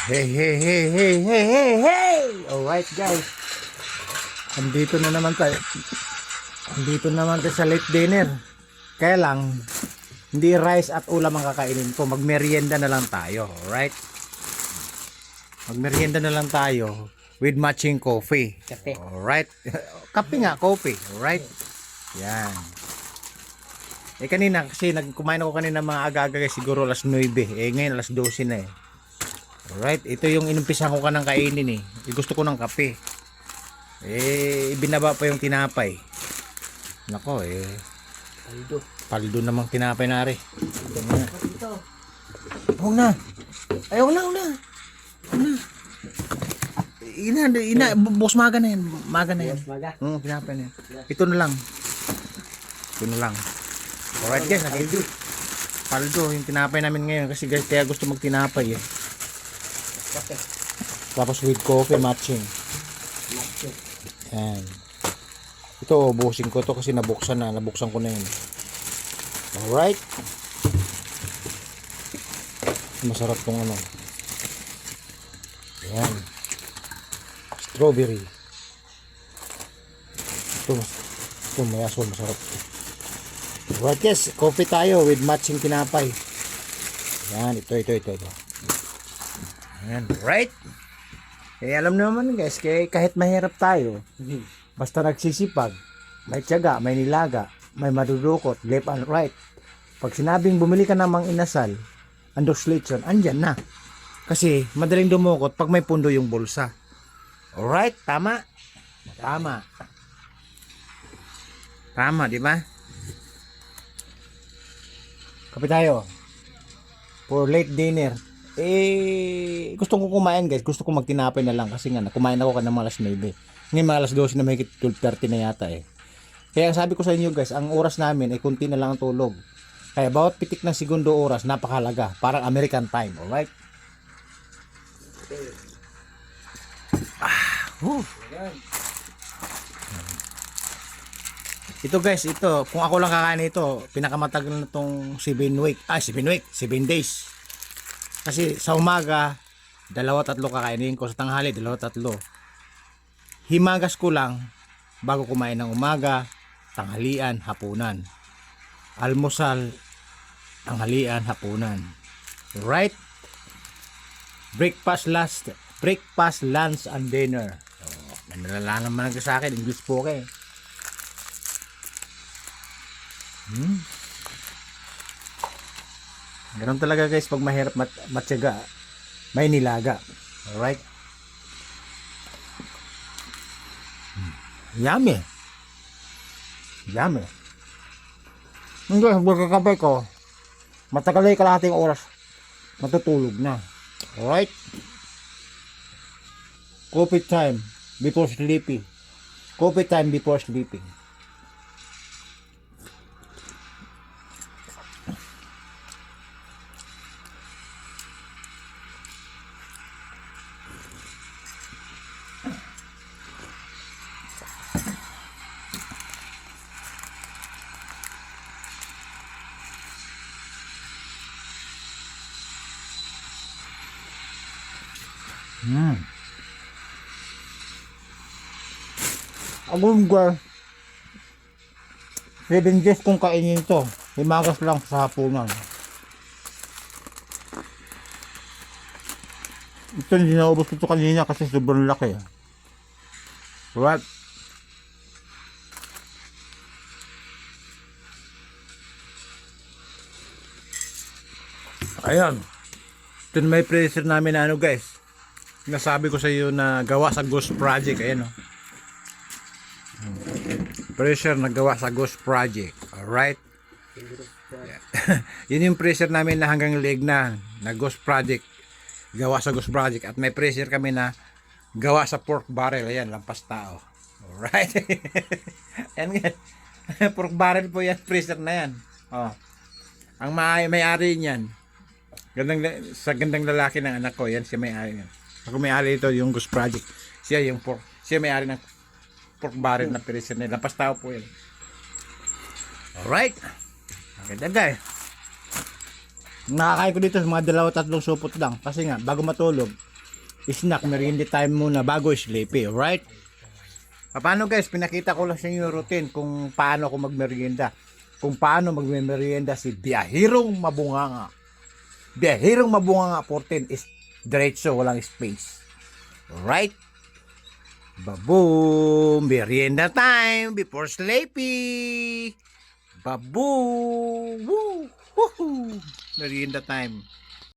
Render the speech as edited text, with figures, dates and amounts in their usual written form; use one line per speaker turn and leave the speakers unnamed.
Hey, hey, hey, hey, hey, hey, hey! Alright guys. Andito na naman tayo. Andito naman tayo sa late dinner. Kaya lang, hindi rice at ulam ang kakainin ko. Magmerienda na lang tayo. Alright? Magmerienda na lang tayo with matching coffee.
Kape.
Alright? Kape nga, coffee. Alright? Yan. Kanina kasi kumain ako kanina mga aga-aga siguro alas 9. Ngayon alas 12 na eh. Alright, ito yung inumpisan ko kanang kainin eh. Gusto ko ng kape. Ibinaba pa yung tinapay. Nako
Paldo.
paldo namang tinapay na rin.
Ito.
Huwag na. Ay, huwag na. Bukas maga na yan. Maga na yan.
Maga.
Tinapay na yan. Ito na lang. Alright guys, paldo yung tinapay namin ngayon kasi guys kaya gusto magtinapay eh.
Kape.
Tapos with coffee matching.
Matcho.
Yan. Ito ubusin ko to kasi nabuksan ko na yun. Alright. Masarap tong ano. Yan. Strawberry. Ito may asol, masarap. Alright guys, coffee tayo with matching tinapay. Yan, ito. Yan, right? Kaya alam naman guys, kahit mahirap tayo, basta nagsisipag, may tiyaga, may nilaga, may madudukot, left and right. Pag sinabing bumili ka namang inasal, andos lechon, andyan na. Kasi madaling dumukot pag may pundo yung bulsa. Alright, tama? Tama, di ba? Kape tayo. For late dinner. Gusto ko kumain guys. Gusto ko magtinapay na lang. Kasi nga, kumain ako kanang mga alas 9. Ngayon mga alas 12 na may 12:30 na yata eh. Kaya sabi ko sa inyo guys, ang oras namin ay kunti na lang ang tulog. Kaya bawat pitik ng segundo oras, napakalaga. Parang American time. Alright? Ito guys, kung ako lang kakain ito, pinakamatagal na itong 7 days. Kasi sa umaga, 2-3 kakainin ko. Sa tanghali, 2-3. Himagas ko lang bago kumain ng umaga, tanghalian, hapunan. Almusal, tanghalian, hapunan. Right? Breakfast, lunch, and dinner. Nalala naman lang sa akin, English po kayo. Ganun talaga guys, pag mahirap matyaga, may nilaga. Alright? Yummy. Hindi, pagkakabay ko, matagal ay kalahating oras, matutulog na. Alright? Coffee time before sleeping. Agum guys, 7 days kung kainin to, himagas lang sa hapunan. Ito hindi naubos ito kanina kasi sobrang laki. Right? Ayan. Ito na may freezer namin na ano guys. Nasabi ko sa iyo na gawa sa Ghost Project. Ayan o. Pressure na gawa sa Ghost Project. Alright? Yeah. Yun yung pressure namin na hanggang leeg na Ghost Project. Gawa sa Ghost Project. At may pressure kami na gawa sa pork barrel. Ayan, lampas tao. Alright? Ayan nga. Pork barrel po yan. Pressure na yan. Oh. Ang may-ari niyan. Gandang lalaki ng anak ko. Yan siya may-ari niyan. Ako may-ari ito yung Ghost Project. Siya may-ari ng pork barrel na pressure na. Lampas tao po yan. Alright. Okay, guys. Nakakain ko dito mga 2-3 supot lang kasi nga bago matulog snack, merienda time muna bago sleepy, alright? Paano guys, pinakita ko lang sa inyo yung routine kung paano ako magmerienda. Kung paano magmerienda si Biyahirong Mabunganga. Biyahirong Mabunganga 14 is diretso, walang space. Alright? Baboom! Merienda time before sleepy! Baboom! Woo! Woohoo! Merienda time.